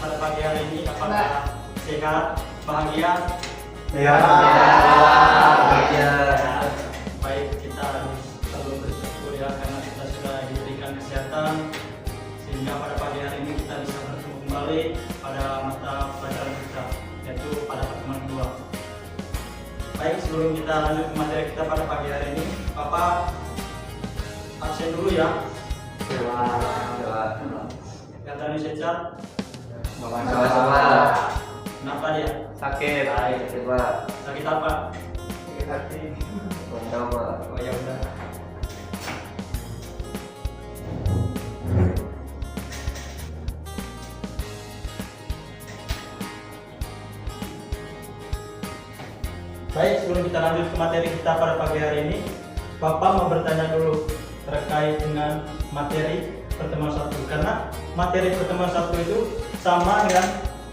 pada pagi hari ini? Apakah sehat, bahagia? Ya. Ya. Baik, kita harus selalu bersyukur ya karena kita sudah diberikan kesehatan sehingga pada pagi hari ini kita bisa bertemu kembali pada mata pelajaran kita, yaitu pada pertemuan kedua. Baik, sebelum kita lanjut ke materi kita pada pagi hari ini, Bapak absen dulu ya. Kelihatannya sehat. Sama-sama. Kenapa dia? Sakit. Sakit apa? Sakit hati. Sama. Oh ya udah. Baik, sebelum kita lanjut ke materi kita pada pagi hari ini, Bapak mau bertanya dulu terkait dengan materi pertemuan 1, karena materi pertemuan 1 itu sama dengan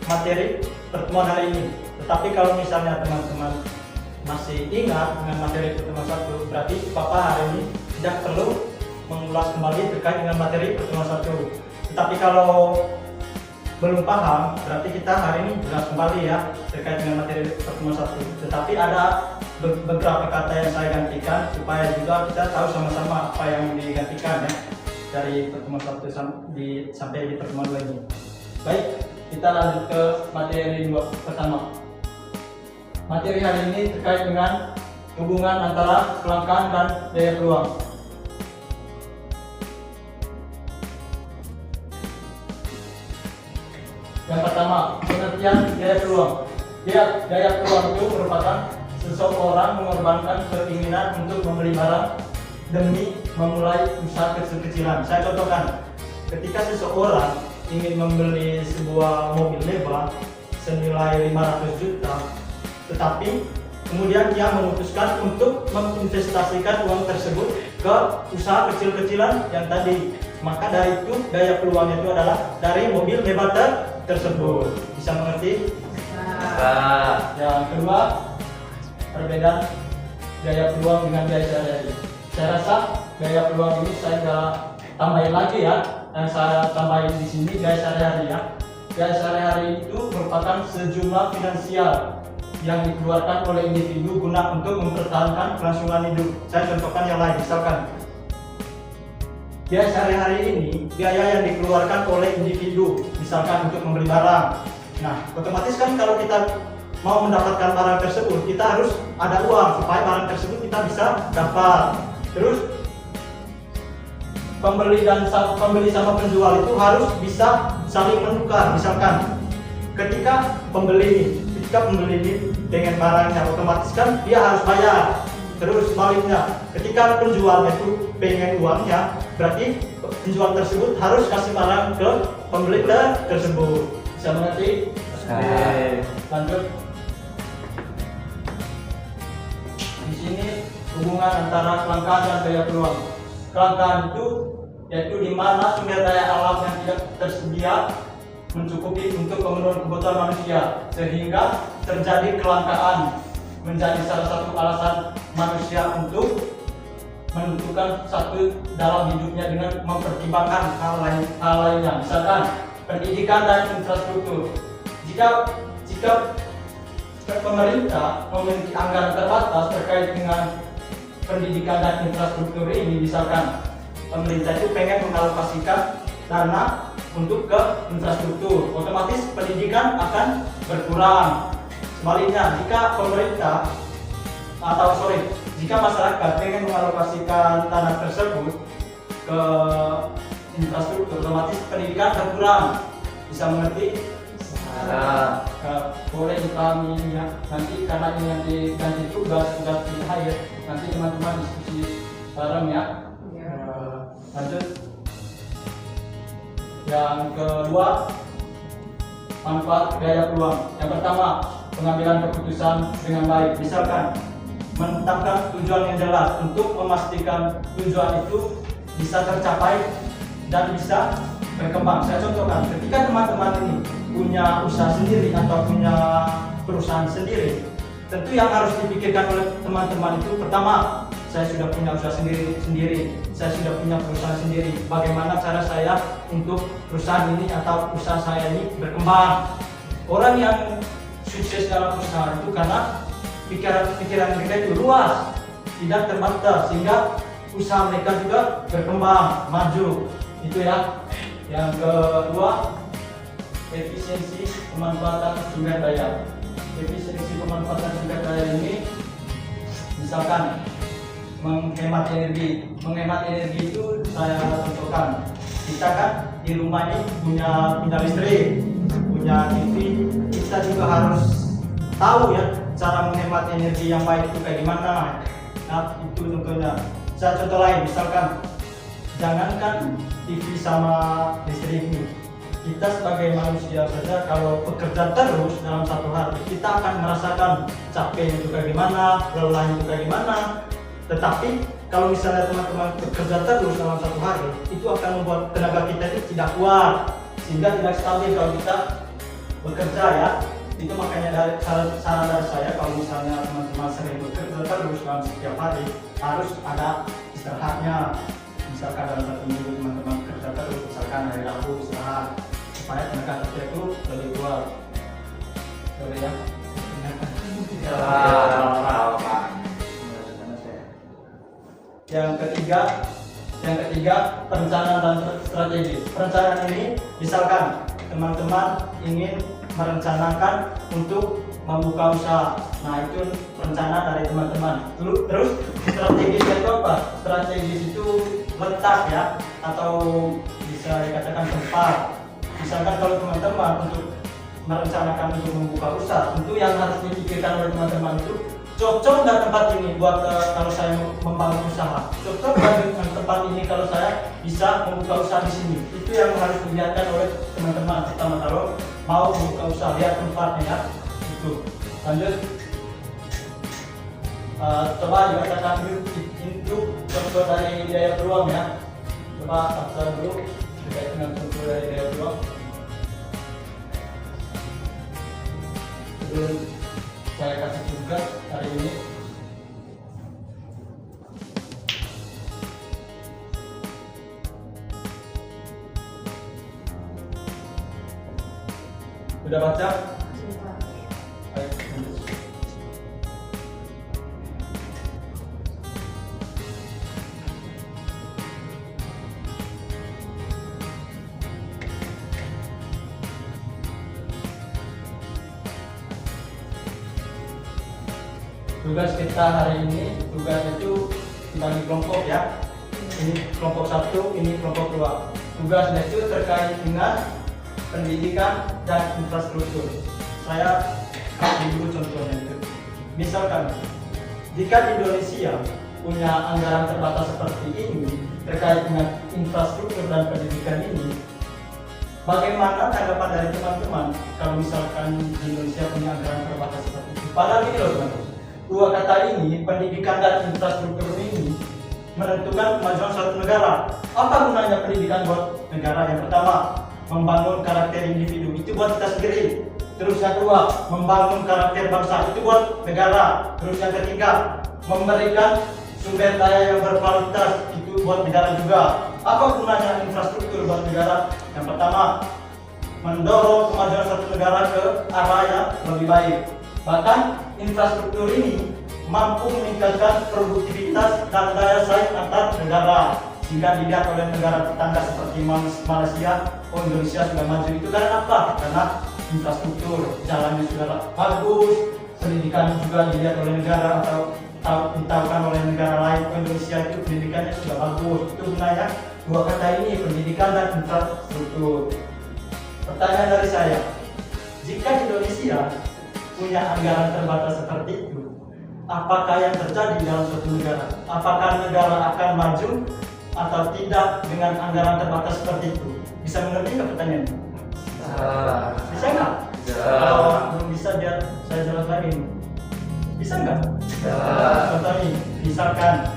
materi pertemuan hari ini. Tetapi kalau misalnya teman-teman masih ingat dengan materi pertemuan 1, berarti Bapak hari ini tidak perlu mengulas kembali terkait dengan materi pertemuan 1. Tetapi kalau belum paham, berarti kita hari ini jelas kembali ya terkait dengan materi pertemuan 1. Tetapi ada beberapa kata yang saya gantikan supaya juga kita tahu sama-sama apa yang digantikan ya dari pertemuan 1 sampai di pertemuan 2 ini. Baik, kita lanjut ke materi 2 pertama. Materi hari ini terkait dengan hubungan antara kelangkaan dan daya peluang. Yang pertama, pengertian daya peluang. Daya peluang itu merupakan seseorang mengorbankan keinginan untuk membeli barang demi memulai usaha kecil-kecilan. Saya contohkan, ketika seseorang ingin membeli sebuah mobil mewah senilai 500 juta, tetapi kemudian dia memutuskan untuk menginvestasikan uang tersebut ke usaha kecil-kecilan yang tadi. Maka dari itu daya peluangnya itu adalah dari mobil mewah tersebut. Bisa mengerti? Yang kedua, perbedaan daya peluang dengan daya sehari-hari. Saya rasa daya peluang ini saya nggak tambahin lagi ya. Yang saya tambahin di sini daya sehari-hari ya. Daya sehari-hari itu merupakan sejumlah finansial yang dikeluarkan oleh individu guna untuk mempertahankan kelangsungan hidup. Saya contohkan yang lain, misalkan biaya sehari-hari ini biaya yang dikeluarkan oleh individu, misalkan untuk membeli barang. Nah, otomatis kan kalau kita mau mendapatkan barang tersebut, kita harus ada uang supaya barang tersebut kita bisa dapat. Terus pembeli sama penjual itu harus bisa saling menukar. Misalkan ketika pembeli ini dengan barangnya, otomatis kan dia harus bayar. Terus sebaliknya, ketika penjualnya itu pengen uangnya, berarti penjual tersebut harus kasih barang ke pembeli tersebut. Bisa mengerti? Lanjut. Di sini hubungan antara kelangkaan dan daya peluang. Kelangkaan itu yaitu di mana sumber daya alam yang tidak tersedia mencukupi untuk pemenuhan kebutuhan manusia, sehingga terjadi kelangkaan menjadi salah satu alasan manusia untuk menentukan satu dalam hidupnya dengan mempertimbangkan hal lainnya, misalkan pendidikan dan infrastruktur. Jika pemerintah memiliki anggaran terbatas terkait dengan pendidikan dan infrastruktur ini, misalkan pemerintah itu pengen mengalokasikan dana untuk ke infrastruktur, otomatis pendidikan akan berkurang. Sebaliknya, jika masyarakat ingin mengalokasikan tanah tersebut ke infrastruktur, otomatis pendidikan berkurang. Bisa mengerti? Boleh dipahami ya. Nanti karena ini nanti ganti tugas di akhir, nanti teman-teman diskusi bareng ya. Lanjut. Yang kedua, manfaat daya peluang. Yang pertama, pengambilan keputusan dengan baik. Misalkan menetapkan tujuan yang jelas untuk memastikan tujuan itu bisa tercapai dan bisa berkembang. Saya contohkan, ketika teman-teman ini punya usaha sendiri atau punya perusahaan sendiri, tentu yang harus dipikirkan oleh teman-teman itu pertama, saya sudah punya usaha sendiri, saya sudah punya perusahaan sendiri. Bagaimana cara saya untuk perusahaan ini atau usaha saya ini berkembang. Orang yang sukses dalam usaha itu karena pikiran mereka itu luas, tidak terbatas, sehingga usaha mereka juga berkembang, maju. Itu ya. Yang kedua, efisiensi pemanfaatan sumber daya. Efisiensi pemanfaatan sumber daya ini misalkan menghemat energi. Menghemat energi itu saya contohkan. Kita kan di rumah ini punya listrik, punya TV. Kita juga harus tahu ya cara menghemat energi yang baik itu kayak gimana. Nah, itu contohnya. Saya contoh lain, misalkan jangankan TV sama listrik ini, kita sebagai manusia saja kalau bekerja terus dalam satu hari, kita akan merasakan capek itu kayak gimana, lelah itu kayak gimana. Tetapi kalau misalnya teman-teman bekerja terus dalam satu hari, itu akan membuat tenaga kita itu tidak kuat, sehingga tidak stabil kalau kita bekerja ya. Itu makanya dari saran dari saya, kalau misalnya teman-teman sering bekerja terus dalam setiap hari, harus ada istirahatnya. Misalkan dalam satu minggu teman-teman bekerja terus, misalkan hari Rabu istirahat, supaya tenaga kerja itu lebih kuat. Boleh ya? Yang ketiga, perencanaan dan strategi. Perencanaan ini, misalkan teman-teman ingin merencanakan untuk membuka usaha. Nah, itu perencanaan dari teman-teman. Terus strategis itu apa? Strategis itu letak ya, atau bisa dikatakan tempat. Misalkan kalau teman-teman untuk merencanakan untuk membuka usaha, tentu yang harus dipikirkan oleh teman-teman itu cocok nggak tempat ini buat kalau saya membangun usaha, cocok nggak dengan tempat ini kalau saya bisa membuka usaha di sini. Itu yang harus dilihatkan oleh teman-teman pertama kalau mau membuka usaha, lihat tempatnya ya. Itu lanjut, coba dikatakan itu contoh dari daya peluang ya. Coba absen dulu terkait dengan contoh dari daya peluang. Sebelum saya kasih tugas hari ini, sudah baca? Baik, lanjut. Tugas kita hari ini, tugas itu dibagi kelompok ya. Ini kelompok 1, ini kelompok 2. Tugasnya itu terkait dengan pendidikan dan infrastruktur. Saya kasih dulu contohnya itu. Misalkan, jika Indonesia punya anggaran terbatas seperti ini terkait dengan infrastruktur dan pendidikan ini, bagaimana tanggapan dari teman-teman kalau misalkan Indonesia punya anggaran terbatas seperti itu? Padahal ini loh teman-teman, dua kata ini, pendidikan dan infrastruktur ini, menentukan kemajuan suatu negara. Apa gunanya pendidikan buat negara? Yang pertama, membangun karakter individu, itu buat kita sendiri. Terus yang kedua, membangun karakter bangsa, itu buat negara. Terus yang ketiga, memberikan sumber daya yang berkualitas, itu buat negara juga. Apa gunanya infrastruktur buat negara? Yang pertama, mendorong kemajuan suatu negara ke arah yang lebih baik. Bahkan infrastruktur ini mampu meningkatkan produktivitas dan daya saing antar negara, sehingga dilihat oleh negara tetangga seperti Malaysia, oh Indonesia sudah maju. Itu karena apa? Karena infrastruktur, jalannya sudah bagus, pendidikan juga dilihat oleh negara atau ditahukan oleh negara lain, oh Indonesia itu pendidikannya sudah bagus. Itu gunanya dua kata ini, pendidikan dan infrastruktur. Pertanyaan dari saya, jika Indonesia punya anggaran terbatas seperti itu, apakah yang terjadi dalam suatu negara? Apakah negara akan maju atau tidak dengan anggaran terbatas seperti itu? Bisa mengerti nggak pertanyaannya? Bisa nggak? Kalau belum bisa, biar saya jelas lagi. Bisa nggak? Contoh nih, misalkan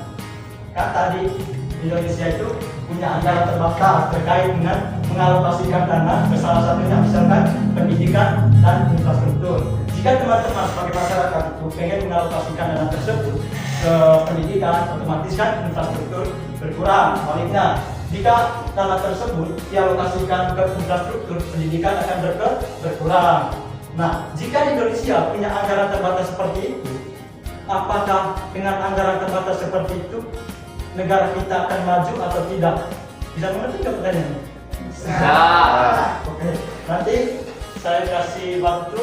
kan tadi Indonesia itu punya anggaran terbatas terkait dengan mengalokasikan dana ke salah satunya misalkan pendidikan dan infrastruktur. Jika teman-teman sebagai masyarakat itu pengen mengalokasikan dana tersebut ke pendidikan, otomatis kan infrastruktur berkurang. Baliknya, Jika dana tersebut dialokasikan ke infrastruktur pendidikan akan berkurang. Nah, jika Indonesia punya anggaran terbatas seperti itu, apakah dengan anggaran terbatas seperti itu negara kita akan maju atau tidak? Bisa mengerti nggak pertanyaannya? Bisa. Oke, nanti saya kasih waktu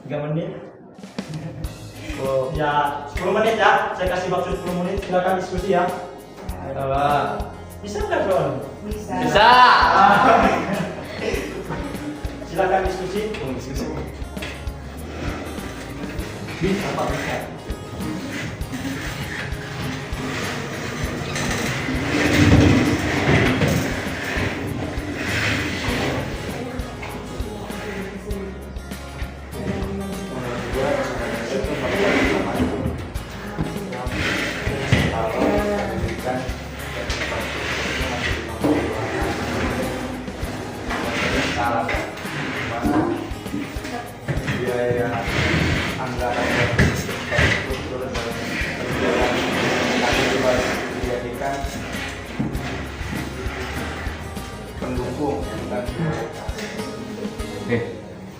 3 menit. Ya, 10 menit ya. Saya kasih waktu 10 menit. Silakan diskusi ya. Bisa nggak kawan? Bisa. Silakan diskusi. Bisa Pak, bisa. Biaya anggaran infrastruktur dan perjalanan dijadikan pendukung bukan prioritas.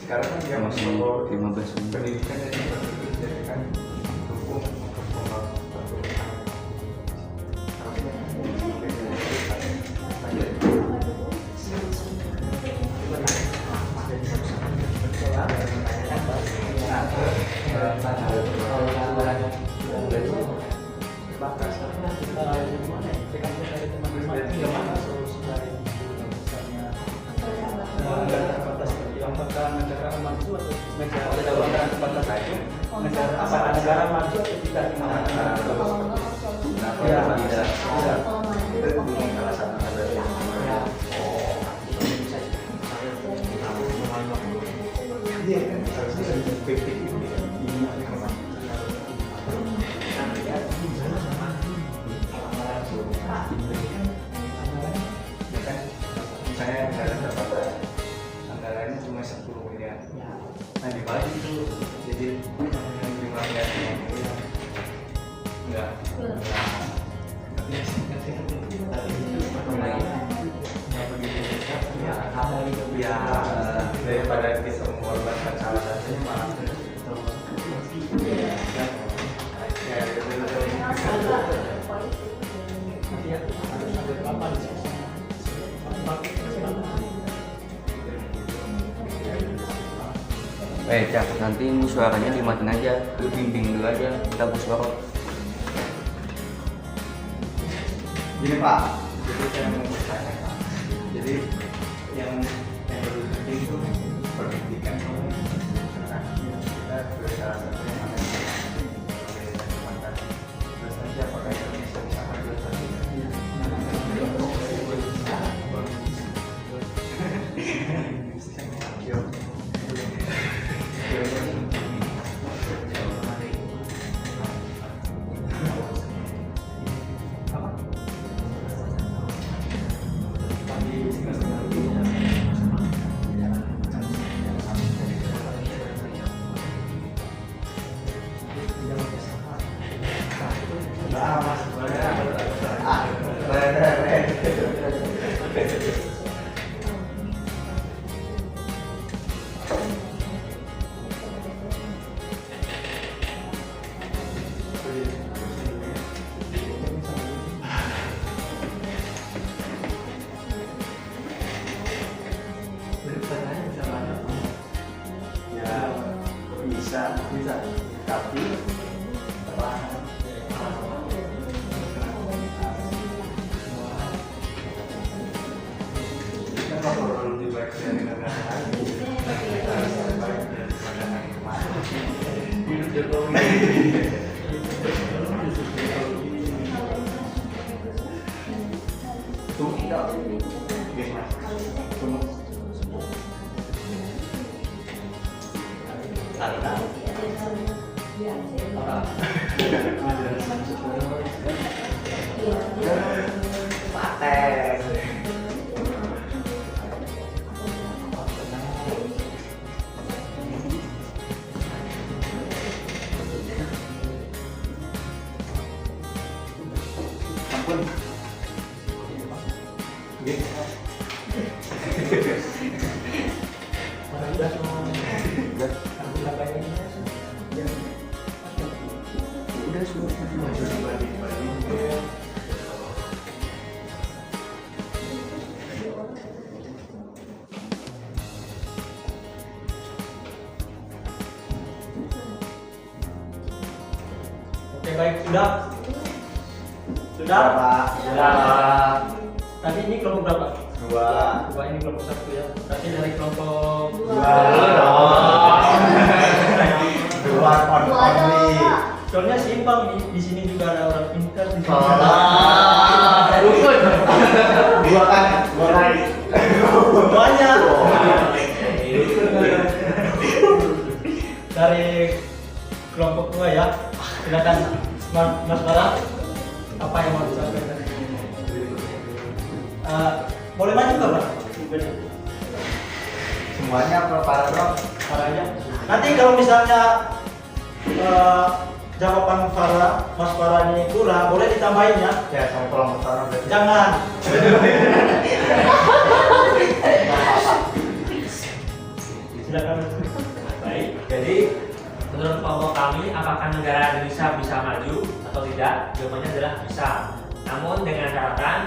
Sekarang kan dia Masih 15 menit. pendidikan dan infrastruktur dijadikan pendukung untuk pembangunan. Apakah negara maju atau tidak? Ya, tidak. Itu belum salah satu negara. Iya kan, harusnya efektif itu ya. Ya kan, misalnya anggaran terbatas, anggarannya cuma 10 miliar. Nah dibagi itu, jadi jumlahnya enggak. Ya, daripada kita mengorbankan salah satunya malah Cak, nanti ini suaranya dimatiin aja, lu bimbing dulu aja, kita bersuara. Gini Pak, jadi saya mau bertanya Pak. Jadi yang lebih penting itu pendidikan. Nah, kita salah satunya mana terus nanti apakah Indonesia bisa maju atau tidak? Bisa, tapi perlahan. Kita nggak perlu lebih baik dari negara lain. Kita harus lebih baik dari pandangan kemarin. Hidup Jokowi. Tunggu kita. Oke, Mas. Tunggu. Paten. Ampun. sudah. Udah. Alhamdulillah banyak ini. Udah sudah. Maju dibanding-banding. Oke baik, sudah. Sudah. Pak. Sudah. Tadi ini kelompok berapa? 2. Dua, ini kelompok 1 ya. Berarti dari kelompok 2 only. soalnya seimbang di sini juga ada orang pintar di sini. Rukun. 2 kan 2 kali. Semuanya. Dari kelompok 2 ya. Silakan Mas Bara. Apa yang mau disampaikan? Boleh maju nggak Pak? Semuanya para dong. Farahnya. Nanti kalau misalnya jawaban Mas Farah ini kurang, boleh ditambahin ya. Ya sama kelompok Farah berarti. Jangan. Silakan. Baik, jadi menurut kelompok kami, apakah negara Indonesia bisa maju atau tidak? Jawabannya adalah bisa. Namun dengan catatan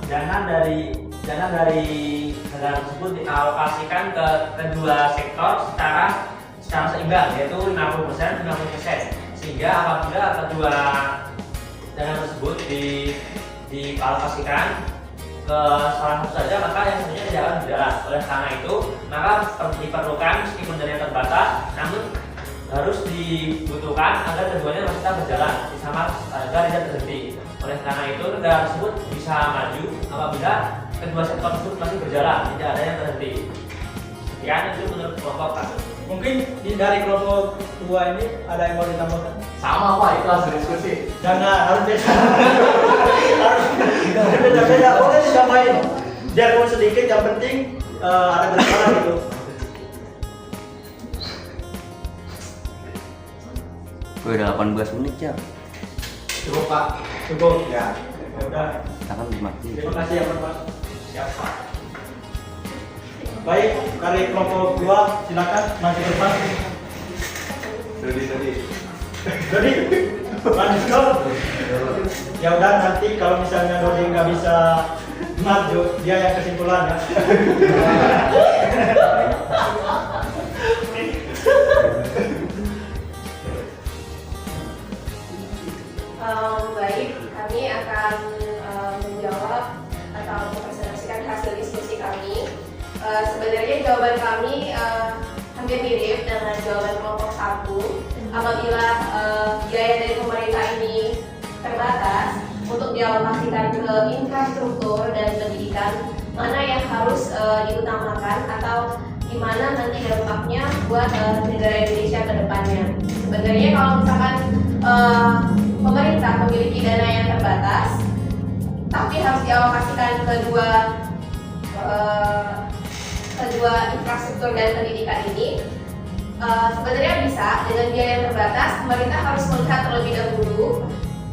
dana dari negara tersebut dialokasikan ke kedua sektor secara seimbang, yaitu 50% 50%. Sehingga apabila kedua dana tersebut dialokasikan ke salah satu saja, maka yang satunya tidak akan berjalan. Oleh karena itu, maka diperlukan meskipun dana terbatas, namun harus dibutuhkan agar keduanya masih tetap berjalan sama agar tidak terhenti. Oleh karena itu, negara tersebut bisa maju apabila kedua sektor tersebut masih berjalan, tidak ada yang terhenti. Sekian itu menurut kelompok kami. Mungkin dari kelompok 2 ini ada yang mau ditambahkan? Sama Pak, itu hasil diskusi. Jangan, harus beda. Harus beda-beda. Boleh ditambahin. Biarpun sedikit, yang penting ada bersalah gitu. Udah 18 menit ya. Cukup Pak. Cukup. Ya. Ya udah. Kita kan mati. Terima kasih ya Pak. Siap Pak. Baik, dari kelompok 2 silakan maju ke depan. Tadi. Jadi, lanjut. Ya udah, nanti kalau misalnya Dodi nggak bisa maju, dia yang kesimpulan ya. Baik, kami akan menjawab atau mempresentasikan hasil diskusi kami. Sebenarnya jawaban kami hampir mirip dengan jawaban kelompok 1. Apabila biaya dari pemerintah ini terbatas, untuk dialokasikan ke infrastruktur dan pendidikan, mana yang harus diutamakan atau gimana nanti dampaknya buat negara Indonesia ke depannya. Sebenarnya kalau misalkan pemerintah memiliki dana yang terbatas, tapi harus dialokasikan kedua infrastruktur dan pendidikan ini, sebenarnya bisa dengan biaya yang terbatas. Pemerintah harus melihat terlebih dahulu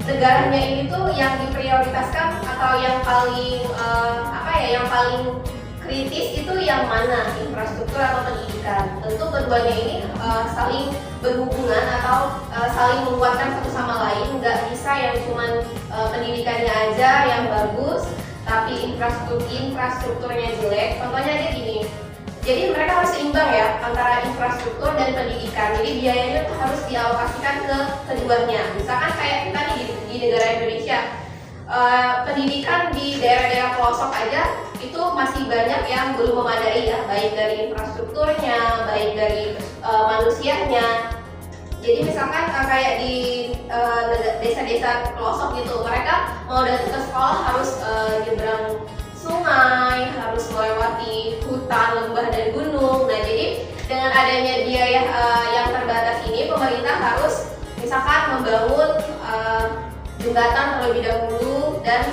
negaranya ini tuh yang diprioritaskan atau yang paling yang paling kritis itu yang mana, infrastruktur atau pendidikan. Tentu keduanya ini saling berhubungan atau saling menguatkan satu sama lain. Nggak bisa yang cuman pendidikannya aja yang bagus tapi infrastrukturnya jelek. Contohnya aja gini, jadi mereka harus seimbang ya antara infrastruktur dan pendidikan. Jadi biayanya tuh harus dialokasikan ke keduanya. Misalkan kayak kita nih di negara Indonesia, pendidikan di daerah-daerah pelosok aja itu masih banyak yang belum memadai ya, baik dari infrastrukturnya, baik dari manusianya. Jadi misalkan kayak di desa-desa pelosok gitu, mereka mau datang ke sekolah harus nyebrang sungai, harus melewati hutan, lembah dan gunung. Nah, jadi dengan adanya biaya yang terbatas ini, pemerintah harus misalkan membangun jembatan terlebih dahulu, dan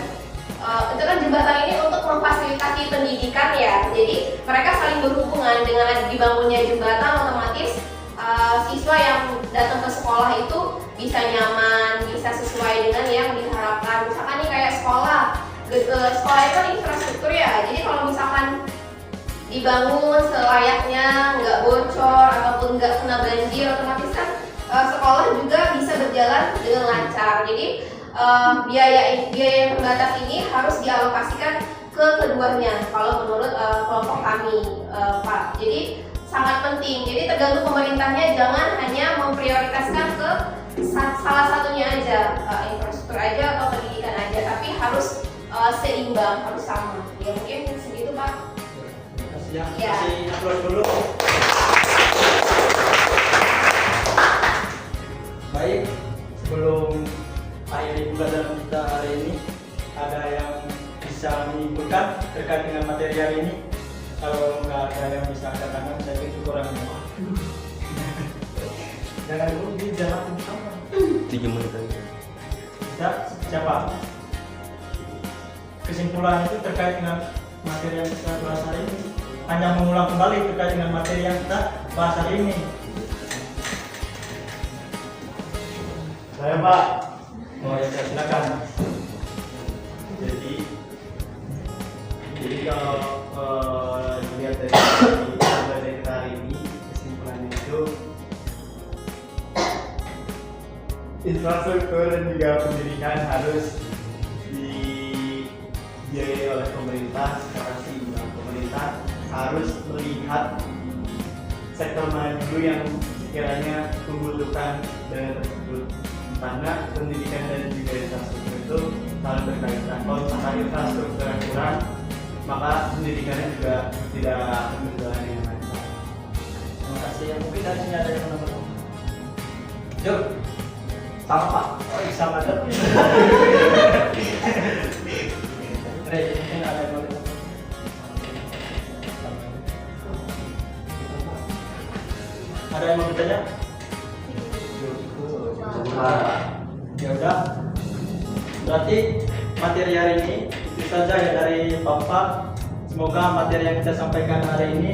itu kan jembatan ini untuk memfasilitasi pendidikan ya. Jadi mereka saling berhubungan. Dengan dibangunnya jembatan, otomatis siswa yang datang ke sekolah itu bisa nyaman, bisa sesuai dengan yang diharapkan. Misalkan nih kayak sekolah itu kan infrastruktur ya. Jadi kalau misalkan dibangun selayaknya, nggak bocor ataupun nggak kena banjir, otomatis kan sekolah juga bisa berjalan dengan lancar. Jadi biaya yang terbatas ini harus dialokasikan ke keduanya kalau menurut kelompok kami, Pak. Jadi sangat penting. Jadi tergantung pemerintahnya, jangan hanya memprioritaskan ke salah satunya aja, infrastruktur aja atau pendidikan aja, tapi harus seimbang, harus sama. Ya mungkin segitu, Pak. Terima kasih ya. Ya. Kasih aplaus dulu. Baik, sebelum akhiri pelajaran kita hari ini, ada yang bisa menyimpulkan terkait dengan materi hari ini? Kalau nggak ada yang bisa angkat tangan, saya tunjuk orangnya. Jangan dulu, dia jangan sama. 3 menit lagi. Siapa? Kesimpulan itu terkait dengan materi yang kita bahas hari ini. Hanya mengulang kembali terkait dengan materi yang kita bahas hari ini. Saya Pak. Oh ya, silakan. Jadi kalau dilihat dari pelajaran kita hari ini, kesimpulannya itu infrastruktur dan juga pendidikan harus dibiayai oleh pemerintah. Secara seimbang, pemerintah harus melihat sektor maju yang sekiranya membutuhkan dana tersebut, karena pendidikan dan juga infrastruktur itu saling berkaitan. Kalau misalkan infrastruktur yang kurang, maka pendidikannya juga tidak akan berjalan dengan lancar. Terima kasih. Yang mungkin dari sini ada yang menambah. Yuk, sama Pak. Oh, sama dong. Mungkin ada yang boleh. Ada yang mau bertanya? Ya udah. Berarti materi hari ini itu saja ya dari Bapak. Semoga materi yang kita sampaikan hari ini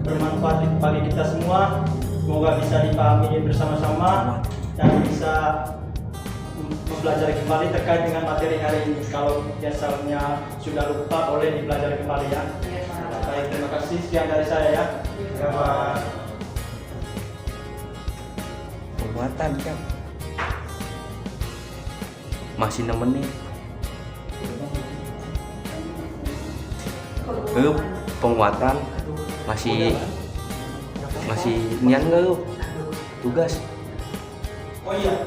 bermanfaat bagi kita semua. Semoga bisa dipahami bersama-sama dan bisa mempelajari kembali terkait dengan materi hari ini. Kalau biasanya sudah lupa, boleh dipelajari kembali ya. Baik, terima kasih. Sekian dari saya ya. Ya, Pak. Penguatan kan masih 6 menit. Penguatan masih nian nggak lu tugas? Oh iya,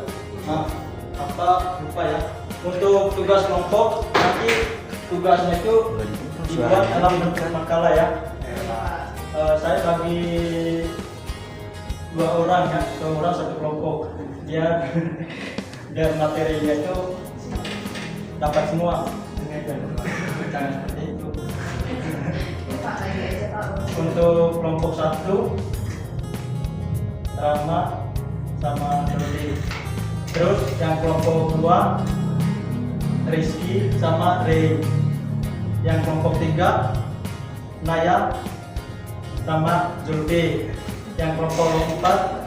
apa lupa ya. Untuk tugas kelompok nanti tugasnya itu dibuat dalam bentuk makalah ya. Saya bagi 2 orang ya, 2 orang satu kelompok. Biar materinya itu dapat semua. Jangan seperti itu. Untuk kelompok 1 Rama sama Rudi. Terus yang kelompok 2 Rizky sama Rey. Yang kelompok 3 Naya sama Zulfi. Yang kelompok 4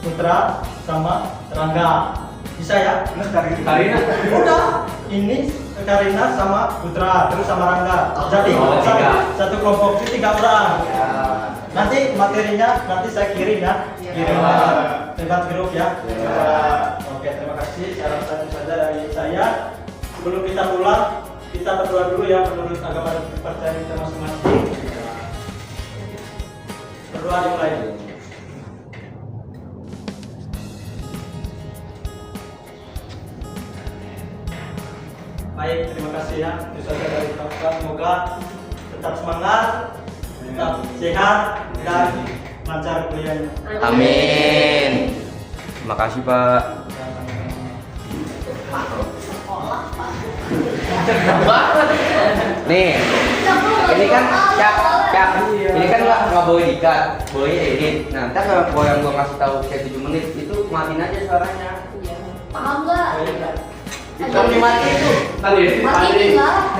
Putra sama Rangga. Bisa ya? Karina. Udah. Ini Karina sama Putra, terus sama Rangga. Jadi satu kelompok itu 3 orang. Ya. Nanti materinya nanti saya kirim ya. Kirim lewat grup ya. Oke, terima kasih. Saya rasa saja dari saya. Sebelum kita pulang, kita berdoa dulu ya menurut agama dan kepercayaan kita masing-masing. Berdoa dimulai. Baik, terima kasih ya. Itu saja dari Bapak. Semoga tetap semangat, tetap sehat dan lancar kuliahnya. Amin. Terima kasih Pak. Nih, ini kan ini kan nggak boleh dikat, boleh edit. Nah, ntar kalau yang gua ngasih tahu kayak 7 menit itu matiin aja suaranya. Paham nggak? Itu dimati itu. Matiin lah.